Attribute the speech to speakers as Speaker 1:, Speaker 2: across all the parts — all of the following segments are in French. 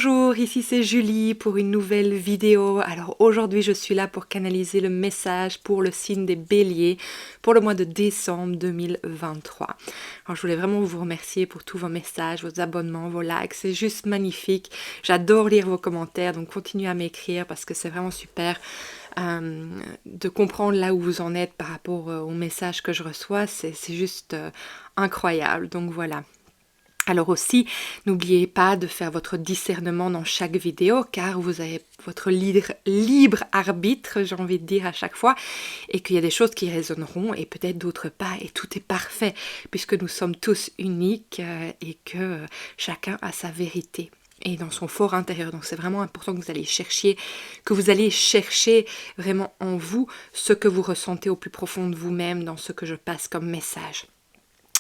Speaker 1: Bonjour, ici c'est Julie pour une nouvelle vidéo. Alors aujourd'hui je suis là pour canaliser le message pour le signe des béliers pour le mois de décembre 2023. Alors je voulais vraiment vous remercier pour tous vos messages, vos abonnements, vos likes, c'est juste magnifique. J'adore lire vos commentaires, donc continuez à m'écrire parce que c'est vraiment super de comprendre là où vous en êtes par rapport aux messages que je reçois. C'est juste incroyable, donc voilà. Alors aussi, n'oubliez pas de faire votre discernement dans chaque vidéo car vous avez votre libre arbitre, j'ai envie de dire à chaque fois, et qu'il y a des choses qui résonneront et peut-être d'autres pas, et tout est parfait puisque nous sommes tous uniques et que chacun a sa vérité et dans son fort intérieur. Donc c'est vraiment important que vous allez chercher vraiment en vous ce que vous ressentez au plus profond de vous-même dans ce que je passe comme message.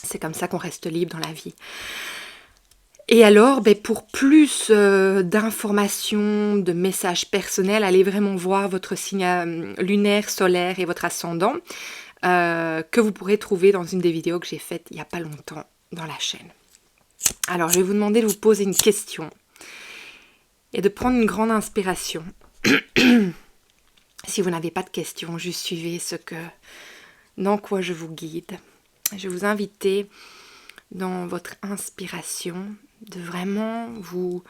Speaker 1: C'est comme ça qu'on reste libre dans la vie. Et alors, pour plus d'informations, de messages personnels, allez vraiment voir votre signe lunaire, solaire et votre ascendant que vous pourrez trouver dans une des vidéos que j'ai faites il n'y a pas longtemps dans la chaîne. Alors, je vais vous demander de vous poser une question et de prendre une grande inspiration. Si vous n'avez pas de questions, juste suivez dans quoi je vous guide. Je vais vous inviter dans votre inspiration de vraiment vous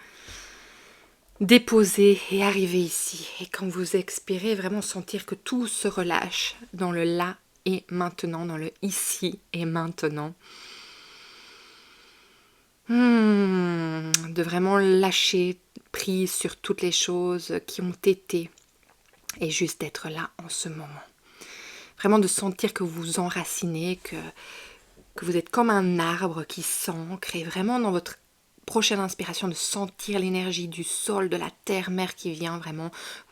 Speaker 1: déposer et arriver ici. Et quand vous expirez, vraiment sentir que tout se relâche dans le là et maintenant, dans le ici et maintenant. De vraiment lâcher prise sur toutes les choses qui ont été et juste d'être là en ce moment. Vraiment de sentir que vous vous enracinez, que vous êtes comme un arbre qui s'ancre et vraiment dans votre prochaine inspiration de sentir l'énergie du sol, de la terre-mère qui vient vraiment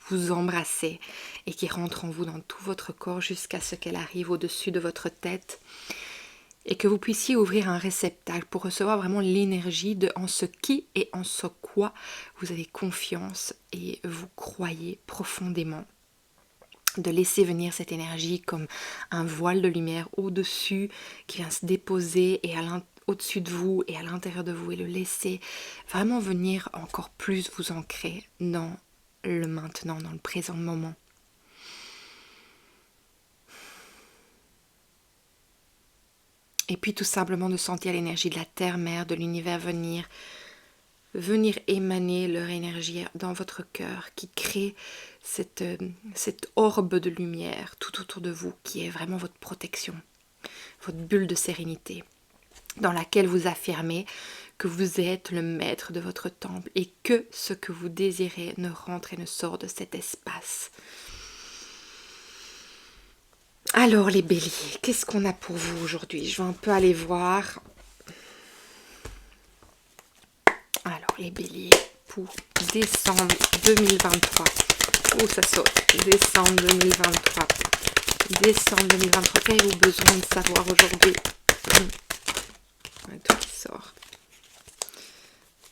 Speaker 1: vous embrasser et qui rentre en vous dans tout votre corps jusqu'à ce qu'elle arrive au-dessus de votre tête et que vous puissiez ouvrir un réceptacle pour recevoir vraiment l'énergie en ce qui et en ce quoi vous avez confiance et vous croyez profondément. De laisser venir cette énergie comme un voile de lumière au-dessus qui vient se déposer et au-dessus de vous et à l'intérieur de vous et le laisser vraiment venir encore plus vous ancrer dans le maintenant, dans le présent moment. Et puis tout simplement de sentir l'énergie de la terre-mère, de l'univers venir émaner leur énergie dans votre cœur qui crée cette orbe de lumière tout autour de vous qui est vraiment votre protection, votre bulle de sérénité dans laquelle vous affirmez que vous êtes le maître de votre temple et que ce que vous désirez ne rentre et ne sort de cet espace. Alors les béliers, qu'est-ce qu'on a pour vous aujourd'hui? Je vais un peu aller voir. Alors les béliers pour décembre 2023. Oh ça saute. Décembre 2023. Décembre 2023. Qu'avez-vous besoin de savoir aujourd'hui? Tout qui sort.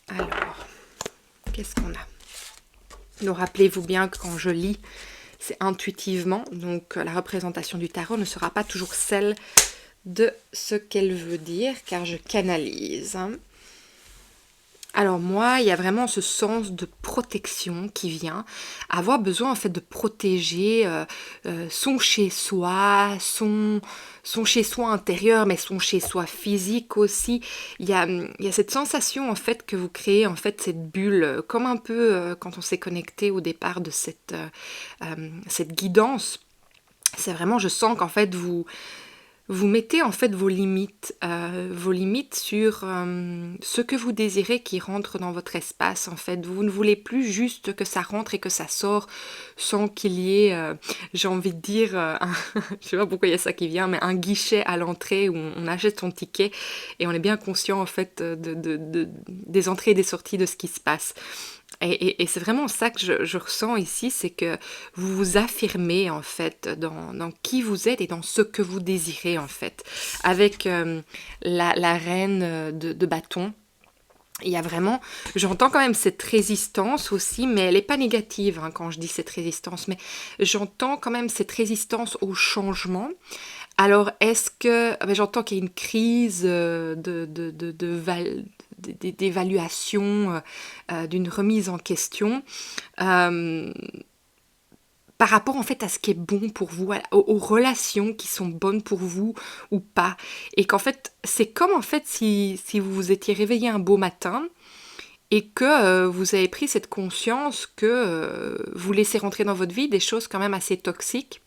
Speaker 1: Alors, qu'est-ce qu'on a? Donc rappelez-vous bien que quand je lis, c'est intuitivement. Donc la représentation du tarot ne sera pas toujours celle de ce qu'elle veut dire, car je canalise. Alors moi, il y a vraiment ce sens de protection qui vient, avoir besoin en fait de protéger son chez-soi, son chez-soi intérieur, mais son chez-soi physique aussi. Il y a cette sensation en fait que vous créez en fait cette bulle, comme un peu quand on s'est connecté au départ de cette guidance. C'est vraiment, je sens qu'en fait vous mettez en fait vos limites sur ce que vous désirez qui rentre dans votre espace en fait. Vous ne voulez plus juste que ça rentre et que ça sort sans qu'il y ait, j'ai envie de dire, je sais pas pourquoi il y a ça qui vient, mais un guichet à l'entrée où on achète son ticket et on est bien conscient en fait des entrées et des sorties de ce qui se passe. Et c'est vraiment ça que je ressens ici, c'est que vous vous affirmez en fait dans qui vous êtes et dans ce que vous désirez en fait. Avec la reine de bâton, il y a vraiment, j'entends quand même cette résistance aussi, mais elle n'est pas négative quand je dis cette résistance, mais j'entends quand même cette résistance au changement. Alors, est-ce que... j'entends qu'il y a une crise d'évaluation, d'une remise en question. Par rapport en fait à ce qui est bon pour vous, aux relations qui sont bonnes pour vous ou pas. Et qu'en fait, c'est comme en fait si vous vous étiez réveillé un beau matin et que vous avez pris cette conscience que vous laissez rentrer dans votre vie des choses quand même assez toxiques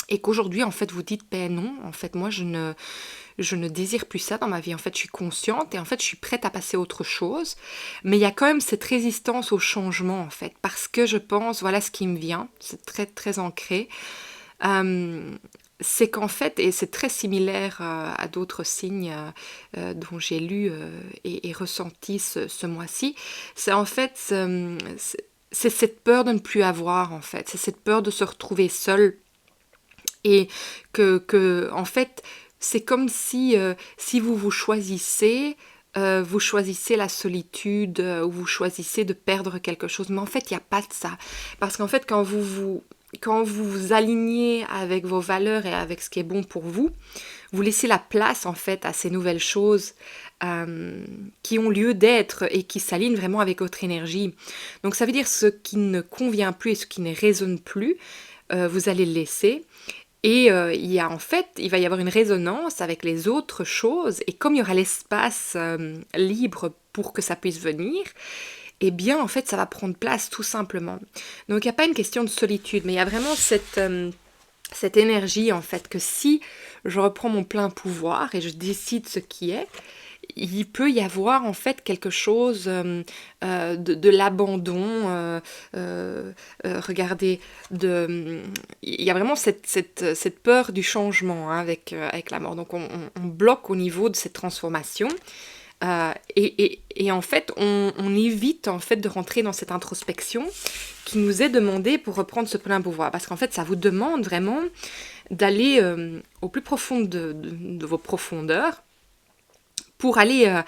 Speaker 1: et qu'aujourd'hui en fait vous dites ben non, en fait moi je ne désire plus ça dans ma vie. En fait, je suis consciente et en fait, je suis prête à passer à autre chose. Mais il y a quand même cette résistance au changement, en fait, parce que je pense, voilà ce qui me vient, c'est très, très ancré, c'est qu'en fait, et c'est très similaire à d'autres signes dont j'ai lu et ressenti ce mois-ci, c'est en fait, c'est cette peur de ne plus avoir, en fait, c'est cette peur de se retrouver seul et en fait, c'est comme si vous vous choisissez la solitude ou vous choisissez de perdre quelque chose. Mais en fait, il n'y a pas de ça. Parce qu'en fait, quand vous vous alignez avec vos valeurs et avec ce qui est bon pour vous, vous laissez la place en fait à ces nouvelles choses qui ont lieu d'être et qui s'alignent vraiment avec votre énergie. Donc ça veut dire ce qui ne convient plus et ce qui ne résonne plus, vous allez le laisser. Et il va y avoir une résonance avec les autres choses, et comme il y aura l'espace libre pour que ça puisse venir, eh bien, en fait, ça va prendre place tout simplement. Donc, il n'y a pas une question de solitude, mais il y a vraiment cette énergie, en fait, que si je reprends mon plein pouvoir et je décide ce qui est, il peut y avoir en fait quelque chose de l'abandon. Regardez, il y a vraiment cette peur du changement hein, avec la mort. Donc on bloque au niveau de cette transformation. Et en fait, on évite en fait de rentrer dans cette introspection qui nous est demandée pour reprendre ce plein pouvoir. Parce qu'en fait, ça vous demande vraiment d'aller au plus profond de vos profondeurs pour aller...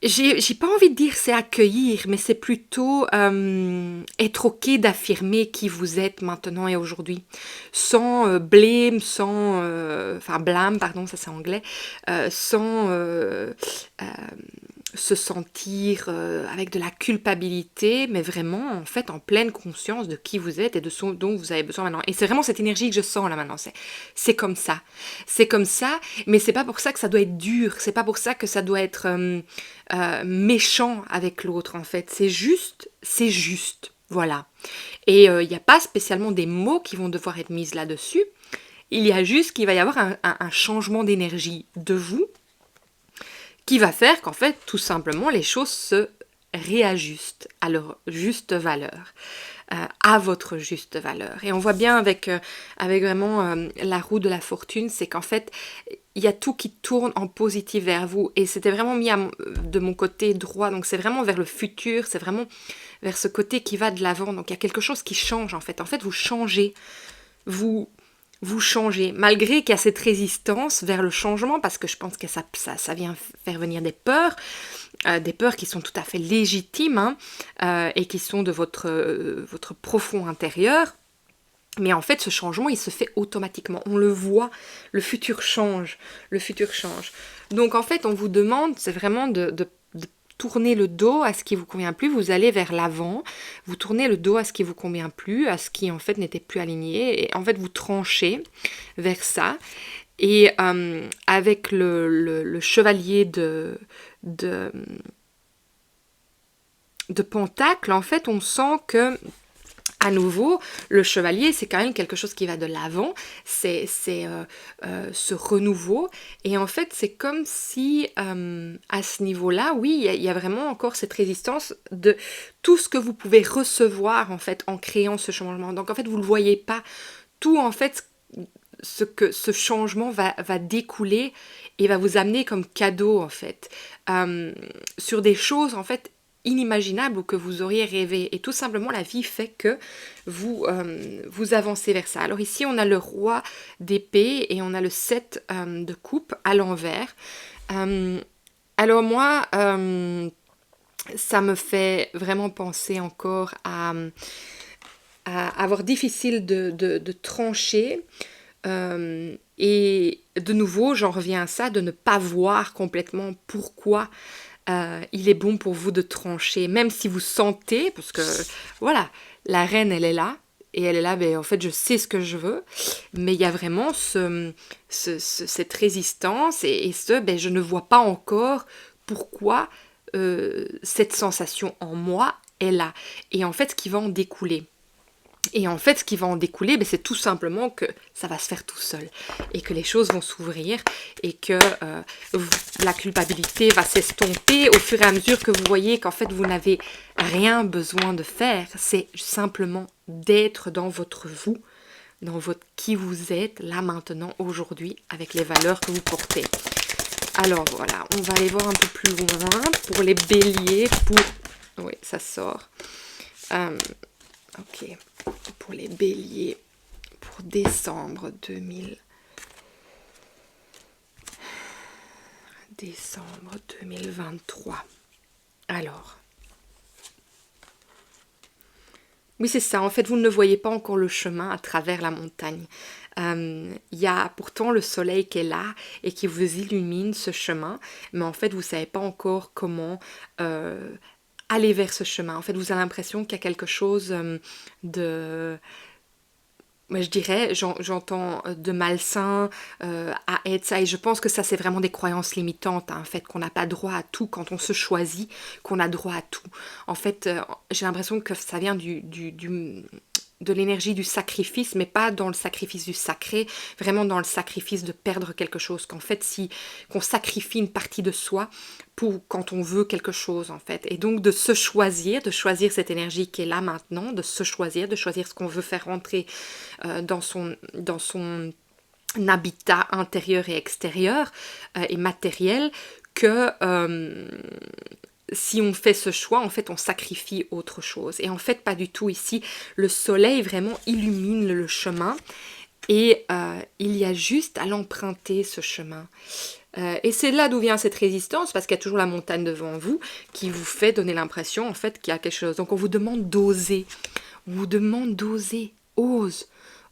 Speaker 1: j'ai pas envie de dire c'est accueillir, mais c'est plutôt être ok d'affirmer qui vous êtes maintenant et aujourd'hui, sans blame, sans enfin blâme pardon, ça c'est anglais, sans se sentir avec de la culpabilité, mais vraiment en fait en pleine conscience de qui vous êtes et de ce dont vous avez besoin maintenant. Et c'est vraiment cette énergie que je sens là maintenant. C'est comme ça, mais c'est pas pour ça que ça doit être dur. C'est pas pour ça que ça doit être méchant avec l'autre en fait. C'est juste. Voilà. Et il n'y a pas spécialement des mots qui vont devoir être mis là-dessus. Il y a juste qu'il va y avoir un changement d'énergie de vous qui va faire qu'en fait, tout simplement, les choses se réajustent à leur juste valeur, à votre juste valeur. Et on voit bien avec vraiment la roue de la fortune, c'est qu'en fait, il y a tout qui tourne en positif vers vous. Et c'était vraiment mis de mon côté droit, donc c'est vraiment vers le futur, c'est vraiment vers ce côté qui va de l'avant. Donc il y a quelque chose qui change en fait. En fait, vous changez, vous changez, malgré qu'il y a cette résistance vers le changement, parce que je pense que ça vient faire venir des peurs qui sont tout à fait légitimes, hein, et qui sont de votre profond intérieur. Mais en fait, ce changement, il se fait automatiquement. On le voit, le futur change. Donc en fait, on vous demande, c'est vraiment de tournez le dos à ce qui vous convient plus, vous allez vers l'avant, vous tournez le dos à ce qui vous convient plus, à ce qui en fait n'était plus aligné, et en fait vous tranchez vers ça. Et avec le chevalier de Pentacle, en fait on sent que à nouveau, le chevalier, c'est quand même quelque chose qui va de l'avant, c'est ce renouveau. Et en fait, c'est comme si, à ce niveau-là, oui, il y a vraiment encore cette résistance de tout ce que vous pouvez recevoir, en fait, en créant ce changement. Donc, en fait, vous ne le voyez pas. Tout, en fait, ce que ce changement va découler et va vous amener comme cadeau, en fait, sur des choses, en fait, inimaginable ou que vous auriez rêvé. Et tout simplement, la vie fait que vous avancez vers ça. Alors ici, on a le roi d'épée et on a le 7 de coupe à l'envers. Alors moi, ça me fait vraiment penser encore à avoir difficile de trancher. Et de nouveau, j'en reviens à ça, de ne pas voir complètement pourquoi il est bon pour vous de trancher, même si vous sentez, parce que voilà, la reine, elle est là, et elle est là, ben, en fait, je sais ce que je veux, mais il y a vraiment cette résistance, et ben, je ne vois pas encore pourquoi cette sensation en moi est là. Et en fait, ce qui va en découler, ce qui va en découler, ben, c'est tout simplement que ça va se faire tout seul et que les choses vont s'ouvrir et que la culpabilité va s'estomper au fur et à mesure que vous voyez qu'en fait vous n'avez rien besoin de faire. C'est simplement d'être dans votre vous, dans votre qui vous êtes là maintenant aujourd'hui avec les valeurs que vous portez. Alors voilà, on va aller voir un peu plus loin pour les béliers. Oui, ça sort. Ok, pour les béliers, pour décembre 2023. Alors, oui c'est ça, en fait vous ne voyez pas encore le chemin à travers la montagne. Y a pourtant le soleil qui est là et qui vous illumine ce chemin, mais en fait vous ne savez pas encore comment aller vers ce chemin. En fait vous avez l'impression qu'il y a quelque chose de... Moi, je dirais, j'entends de malsain à être ça, et je pense que ça, c'est vraiment des croyances limitantes, hein, en fait, qu'on n'a pas droit à tout quand on se choisit, qu'on a droit à tout. En fait, j'ai l'impression que ça vient de l'énergie du sacrifice, mais pas dans le sacrifice du sacré, vraiment dans le sacrifice de perdre quelque chose, qu'en fait, qu'on sacrifie une partie de soi pour quand on veut quelque chose, en fait. Et donc, de choisir cette énergie qui est là maintenant, de choisir ce qu'on veut faire rentrer dans son habitat intérieur et extérieur et matériel, que si on fait ce choix, en fait, on sacrifie autre chose. Et en fait, pas du tout ici. Le soleil vraiment illumine le chemin et il y a juste à l'emprunter, ce chemin. Et c'est là d'où vient cette résistance, parce qu'il y a toujours la montagne devant vous qui vous fait donner l'impression, en fait, qu'il y a quelque chose. Donc, on vous demande d'oser. On vous demande d'oser. Ose.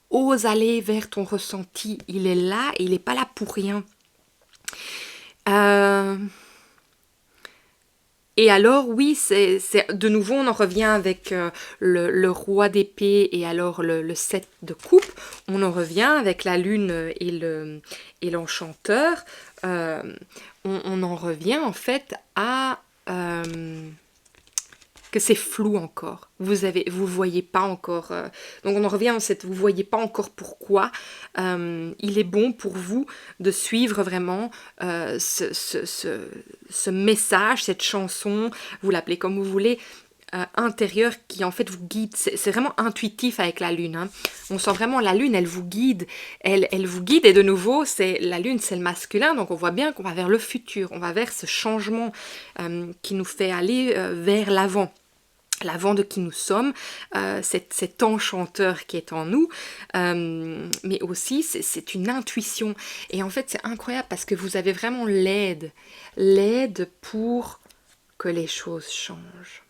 Speaker 1: Ose aller vers ton ressenti. Il est là et il n'est pas là pour rien. Et alors, oui, c'est de nouveau, on en revient avec le roi d'épée et alors le 7 de coupe. On en revient avec la lune et l'enchanteur. On en revient en fait à... que c'est flou encore. Vous voyez pas encore. Donc on en revient à cette, vous voyez pas encore pourquoi il est bon pour vous de suivre vraiment ce message, cette chanson, vous l'appelez comme vous voulez, intérieur qui en fait vous guide. C'est vraiment intuitif avec la lune. Hein. On sent vraiment la lune, elle vous guide. Elle vous guide et de nouveau, la lune, c'est le masculin. Donc on voit bien qu'on va vers le futur. On va vers ce changement qui nous fait aller vers l'avant. L'avant de qui nous sommes, cet enchanteur qui est en nous, mais aussi c'est une intuition. Et en fait c'est incroyable parce que vous avez vraiment l'aide pour que les choses changent.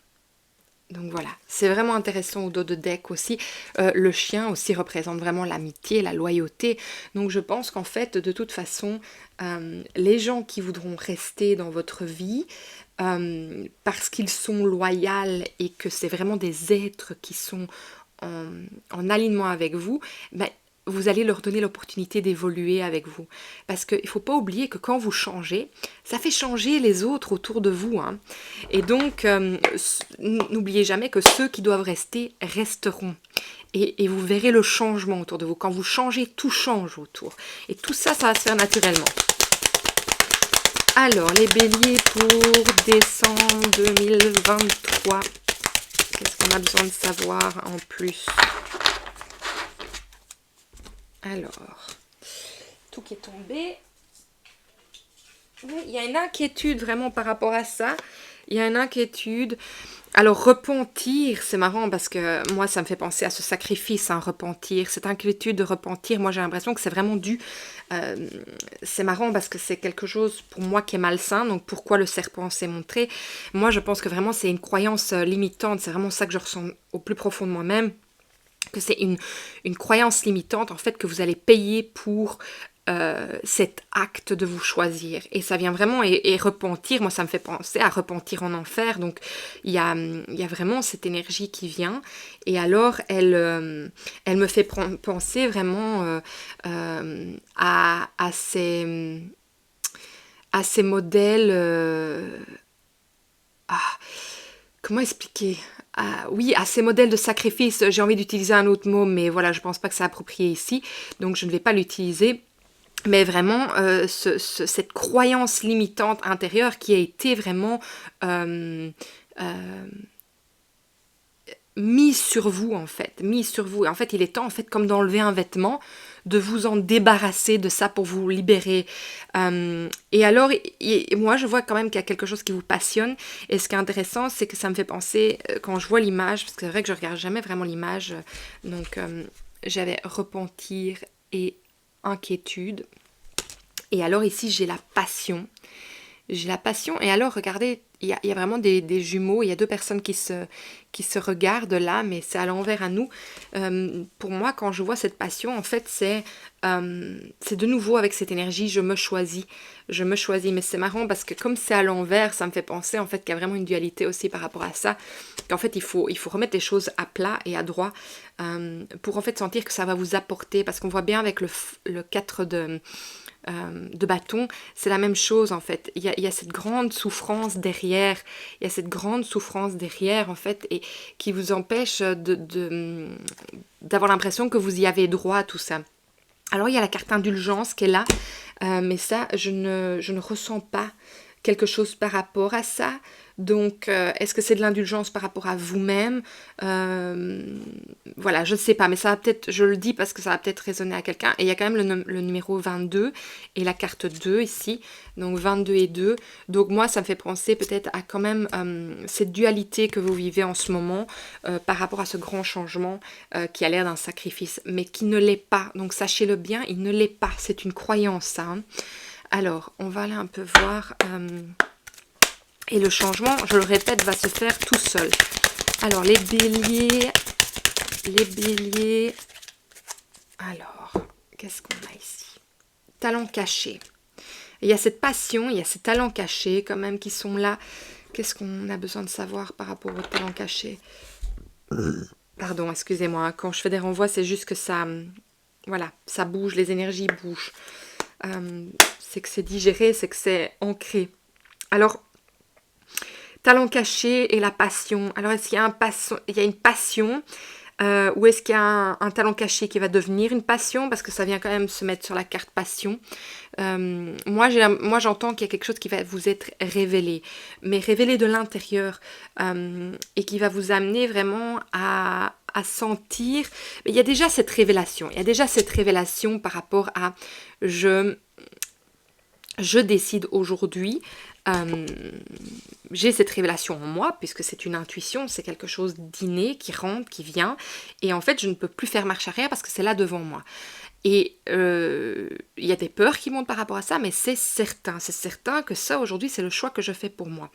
Speaker 1: Donc voilà, c'est vraiment intéressant au dos de deck aussi. Le chien aussi représente vraiment l'amitié, la loyauté. Donc je pense qu'en fait, de toute façon, les gens qui voudront rester dans votre vie, parce qu'ils sont loyaux et que c'est vraiment des êtres qui sont en alignement avec vous, ben, vous allez leur donner l'opportunité d'évoluer avec vous. Parce qu'il ne faut pas oublier que quand vous changez, ça fait changer les autres autour de vous. Hein. Et donc, n'oubliez jamais que ceux qui doivent rester, resteront. Et vous verrez le changement autour de vous. Quand vous changez, tout change autour. Et tout ça, ça va se faire naturellement. Alors, les béliers pour décembre 2023. Qu'est-ce qu'on a besoin de savoir en plus ? Alors, tout qui est tombé. Oui, il y a une inquiétude vraiment par rapport à ça. Il y a une inquiétude. Alors, repentir, c'est marrant parce que moi, ça me fait penser à ce sacrifice, hein, repentir. Cette inquiétude de repentir, moi, j'ai l'impression que c'est vraiment dû... c'est marrant parce que c'est quelque chose, pour moi, qui est malsain. Donc, pourquoi le serpent s'est montré ? Moi, je pense que vraiment, c'est une croyance limitante. C'est vraiment ça que je ressens au plus profond de moi-même. Que c'est une croyance limitante, en fait, que vous allez payer pour cet acte de vous choisir. Et ça vient vraiment, et repentir, moi ça me fait penser à repentir en enfer, donc il y a vraiment cette énergie qui vient, et alors elle me fait penser vraiment à ces modèles... comment expliquer? Oui, à ces modèles de sacrifice, j'ai envie d'utiliser un autre mot, mais voilà, je pense pas que c'est approprié ici, donc je ne vais pas l'utiliser. Mais vraiment, cette croyance limitante intérieure qui a été vraiment mise sur vous, en fait. Mise sur vous. Et en fait, il est temps, en fait, comme d'enlever un vêtement, de vous en débarrasser de ça pour vous libérer. Et alors, moi, je vois quand même qu'il y a quelque chose qui vous passionne. Et ce qui est intéressant, c'est que ça me fait penser, quand je vois l'image, parce que c'est vrai que je regarde jamais vraiment l'image, donc j'avais repentir et inquiétude. Et alors ici, j'ai la passion. J'ai la passion. Et alors, regardez, il y a vraiment des jumeaux. Il y a deux personnes qui se regardent là, mais c'est à l'envers à nous. Pour moi, quand je vois cette passion, en fait, c'est de nouveau avec cette énergie, je me choisis. Je me choisis. Mais c'est marrant parce que comme c'est à l'envers, ça me fait penser en fait qu'il y a vraiment une dualité aussi par rapport à ça. Qu'en fait, il faut remettre les choses à plat et à droit pour en fait sentir que ça va vous apporter. Parce qu'on voit bien avec le 4 de bâton, c'est la même chose en fait. Il y a cette grande souffrance derrière, il y a cette grande souffrance derrière en fait, et qui vous empêche d'avoir l'impression que vous y avez droit à tout ça. Alors il y a la carte indulgence qui est là, mais ça je ne ressens pas quelque chose par rapport à ça. Donc, est-ce que c'est de l'indulgence par rapport à vous-même? Voilà, je ne sais pas, mais ça va peut-être, je le dis parce que ça va peut-être résonner à quelqu'un. Et il y a quand même le numéro 22 et la carte 2 ici, donc 22 et 2. Donc moi, ça me fait penser peut-être à quand même cette dualité que vous vivez en ce moment par rapport à ce grand changement qui a l'air d'un sacrifice, mais qui ne l'est pas. Donc sachez-le bien, il ne l'est pas. C'est une croyance, ça. Hein. Alors, on va aller un peu voir... et le changement, je le répète, va se faire tout seul. Alors, les béliers... Alors, qu'est-ce qu'on a ici? Talents cachés. Il y a cette passion, il y a ces talents cachés quand même qui sont là. Qu'est-ce qu'on a besoin de savoir par rapport aux talents cachés? Pardon, excusez-moi. Quand je fais des renvois, c'est juste que ça... Voilà, ça bouge, les énergies bougent. C'est que c'est digéré, c'est que c'est ancré. Alors... Talent caché et la passion. Alors, est-ce qu'il y a une passion ou est-ce qu'il y a un talent caché qui va devenir une passion? Parce que ça vient quand même se mettre sur la carte passion. Moi, j'entends qu'il y a quelque chose qui va vous être révélé. Mais révélé de l'intérieur. Et qui va vous amener vraiment à sentir... Il y a déjà cette révélation. Il y a déjà cette révélation par rapport à... Je décide aujourd'hui... j'ai cette révélation en moi, puisque c'est une intuition, c'est quelque chose d'inné qui rentre, qui vient, et en fait je ne peux plus faire marche arrière parce que c'est là devant moi. Et il y a des peurs qui montent par rapport à ça, mais c'est certain que ça aujourd'hui c'est le choix que je fais pour moi.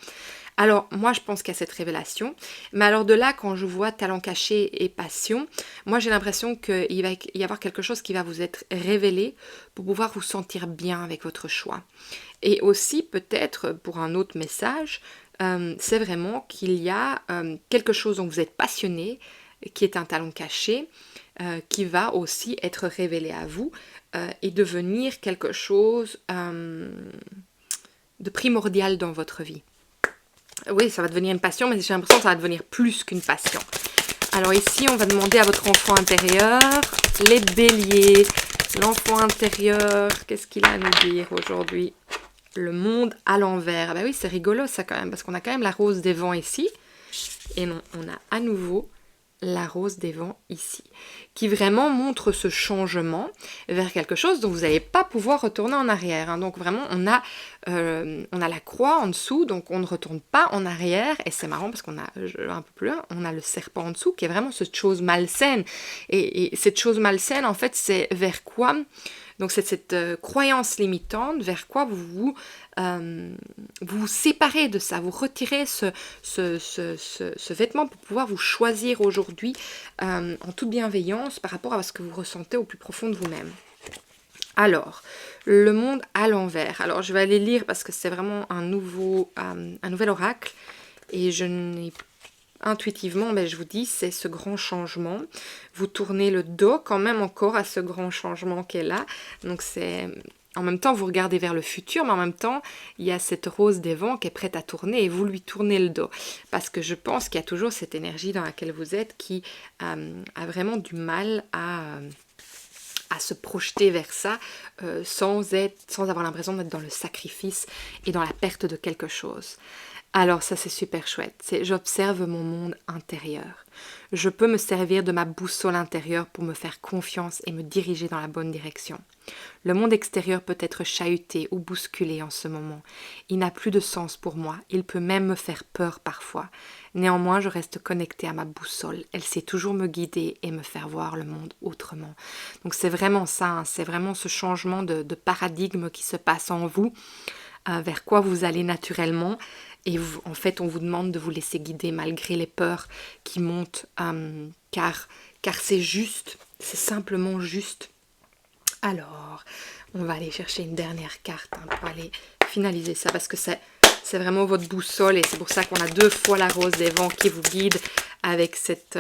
Speaker 1: Alors moi je pense qu'il y a cette révélation, mais alors de là quand je vois talent caché et passion, moi j'ai l'impression qu'il va y avoir quelque chose qui va vous être révélé pour pouvoir vous sentir bien avec votre choix. Et aussi peut-être pour un autre message, c'est vraiment qu'il y a quelque chose dont vous êtes passionné, qui est un talent caché, qui va aussi être révélé à vous et devenir quelque chose de primordial dans votre vie. Oui, ça va devenir une passion, mais j'ai l'impression que ça va devenir plus qu'une passion. Alors ici, on va demander à votre enfant intérieur, les béliers, l'enfant intérieur, qu'est-ce qu'il a à nous dire aujourd'hui? Le monde à l'envers. Ah bah oui, c'est rigolo ça quand même, parce qu'on a quand même la rose des vents ici. Et non, on a à nouveau la rose des vents ici, qui vraiment montre ce changement vers quelque chose dont vous n'allez pas pouvoir retourner en arrière. Hein. Donc vraiment, on a la croix en dessous, donc on ne retourne pas en arrière. Et c'est marrant parce qu'on a, un peu plus loin, on a le serpent en dessous, qui est vraiment cette chose malsaine. Et cette chose malsaine, en fait, c'est vers quoi? Donc c'est cette croyance limitante vers quoi vous vous séparez de ça, vous retirez ce vêtement pour pouvoir vous choisir aujourd'hui en toute bienveillance par rapport à ce que vous ressentez au plus profond de vous-même. Alors, le monde à l'envers. Alors, je vais aller lire parce que c'est vraiment un nouvel oracle. Et je n'ai intuitivement, je vous dis, c'est ce grand changement. Vous tournez le dos quand même encore à ce grand changement qui est là. Donc, c'est... En même temps, vous regardez vers le futur, mais en même temps, il y a cette rose des vents qui est prête à tourner et vous lui tournez le dos. Parce que je pense qu'il y a toujours cette énergie dans laquelle vous êtes qui a vraiment du mal à se projeter vers ça sans avoir l'impression d'être dans le sacrifice et dans la perte de quelque chose. Alors ça c'est super chouette, j'observe mon monde intérieur. Je peux me servir de ma boussole intérieure pour me faire confiance et me diriger dans la bonne direction. Le monde extérieur peut être chahuté ou bousculé en ce moment. Il n'a plus de sens pour moi, il peut même me faire peur parfois. Néanmoins, je reste connectée à ma boussole. Elle sait toujours me guider et me faire voir le monde autrement. Donc c'est vraiment ça, hein, c'est vraiment ce changement de paradigme qui se passe en vous, vers quoi vous allez naturellement. Et vous, en fait, on vous demande de vous laisser guider malgré les peurs qui montent, car c'est juste, c'est simplement juste. Alors, on va aller chercher une dernière carte pour aller finaliser ça, parce que c'est vraiment votre boussole, et c'est pour ça qu'on a 2 fois la rose des vents qui vous guide avec cette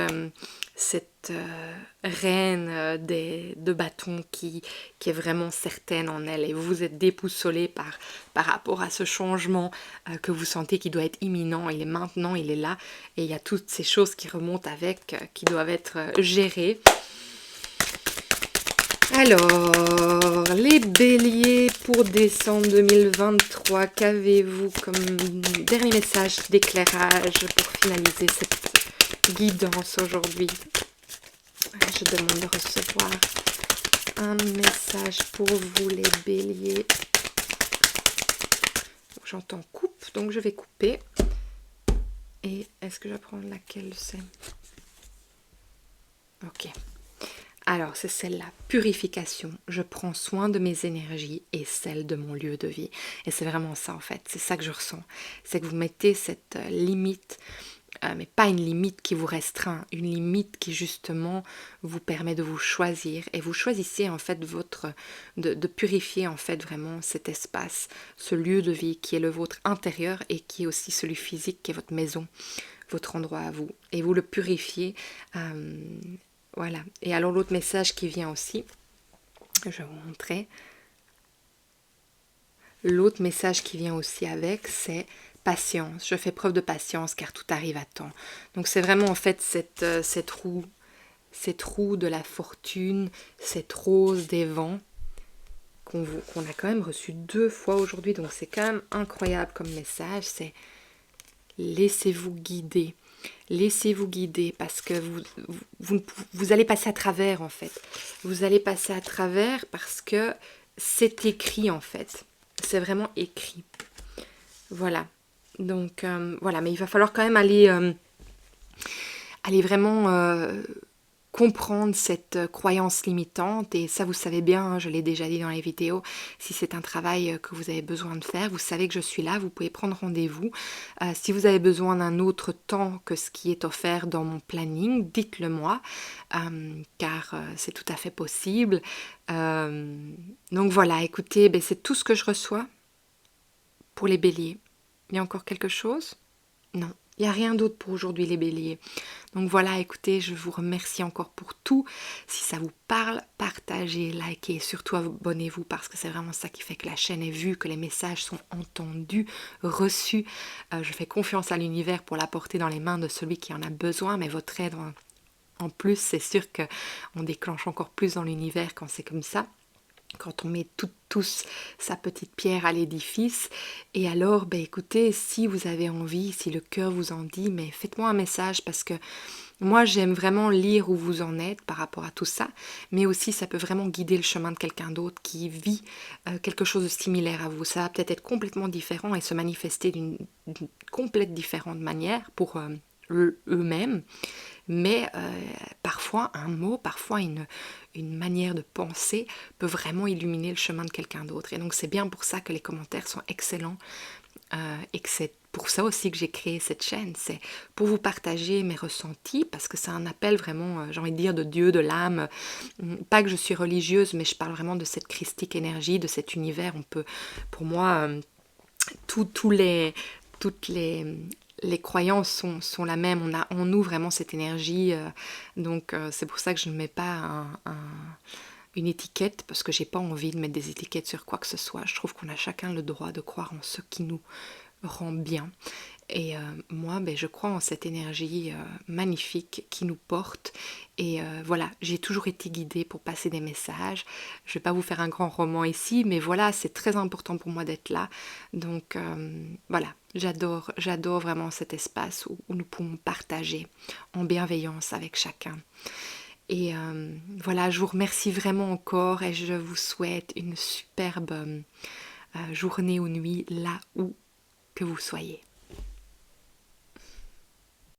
Speaker 1: reine de bâton qui est vraiment certaine en elle, et vous êtes déboussolé par rapport à ce changement que vous sentez qui doit être imminent. Il est maintenant, il est là, et il y a toutes ces choses qui remontent avec, qui doivent être gérées. Alors, les béliers pour décembre 2023, qu'avez-vous comme dernier message d'éclairage pour finaliser cette guidance aujourd'hui? Je demande de recevoir un message pour vous les béliers. J'entends coupe, donc je vais couper. Et est-ce que je vais prendre laquelle c'est? Ok. Alors, c'est celle-là, purification. Je prends soin de mes énergies et celles de mon lieu de vie. Et c'est vraiment ça, en fait. C'est ça que je ressens. C'est que vous mettez cette limite, mais pas une limite qui vous restreint, une limite qui, justement, vous permet de vous choisir. Et vous choisissez, en fait, de purifier, en fait, vraiment cet espace, ce lieu de vie qui est le vôtre intérieur et qui est aussi celui physique, qui est votre maison, votre endroit à vous. Et vous le purifiez. Voilà. Et alors l'autre message qui vient aussi, je vais vous montrer. L'autre message qui vient aussi avec, c'est patience. Je fais preuve de patience car tout arrive à temps. Donc c'est vraiment en fait cette roue de la fortune, cette rose des vents qu'on a quand même reçu 2 fois aujourd'hui. Donc c'est quand même incroyable comme message. C'est laissez-vous guider. Laissez-vous guider parce que vous allez passer à travers en fait. Vous allez passer à travers parce que c'est écrit en fait. C'est vraiment écrit. Voilà. Donc voilà, mais il va falloir quand même aller vraiment comprendre cette croyance limitante, et ça vous savez bien, hein, je l'ai déjà dit dans les vidéos, si c'est un travail que vous avez besoin de faire, vous savez que je suis là, vous pouvez prendre rendez-vous. Si vous avez besoin d'un autre temps que ce qui est offert dans mon planning, dites-le moi, car c'est tout à fait possible. Donc voilà, écoutez, c'est tout ce que je reçois pour les béliers. Il y a encore quelque chose? Non. Il n'y a rien d'autre pour aujourd'hui les béliers. Donc voilà, écoutez, je vous remercie encore pour tout. Si ça vous parle, partagez, likez, surtout abonnez-vous parce que c'est vraiment ça qui fait que la chaîne est vue, que les messages sont entendus, reçus. Je fais confiance à l'univers pour l'apporter dans les mains de celui qui en a besoin, mais votre aide en plus, c'est sûr qu'on déclenche encore plus dans l'univers quand c'est comme ça. Quand on met tous sa petite pierre à l'édifice. Et alors, écoutez, si vous avez envie, si le cœur vous en dit, mais faites-moi un message parce que moi, j'aime vraiment lire où vous en êtes par rapport à tout ça, mais aussi ça peut vraiment guider le chemin de quelqu'un d'autre qui vit quelque chose de similaire à vous. Ça va peut-être être complètement différent et se manifester d'une complète différente manière pour eux-mêmes, mais parfois un mot, parfois une manière de penser peut vraiment illuminer le chemin de quelqu'un d'autre. Et donc c'est bien pour ça que les commentaires sont excellents et que c'est pour ça aussi que j'ai créé cette chaîne, c'est pour vous partager mes ressentis, parce que c'est un appel vraiment, j'ai envie de dire, de Dieu, de l'âme. Pas que je suis religieuse, mais je parle vraiment de cette christique énergie, de cet univers. On peut, pour moi, tous les, toutes les croyances sont la même. On a en nous vraiment cette énergie. Donc c'est pour ça que je ne mets pas une étiquette, parce que j'ai pas envie de mettre des étiquettes sur quoi que ce soit. Je trouve qu'on a chacun le droit de croire en ce qui nous rend bien. Et moi, je crois en cette énergie magnifique qui nous porte. Et voilà, j'ai toujours été guidée pour passer des messages. Je ne vais pas vous faire un grand roman ici, mais voilà, c'est très important pour moi d'être là. Donc voilà, j'adore vraiment cet espace où nous pouvons partager en bienveillance avec chacun. Et voilà, je vous remercie vraiment encore et je vous souhaite une superbe journée ou nuit là où que vous soyez.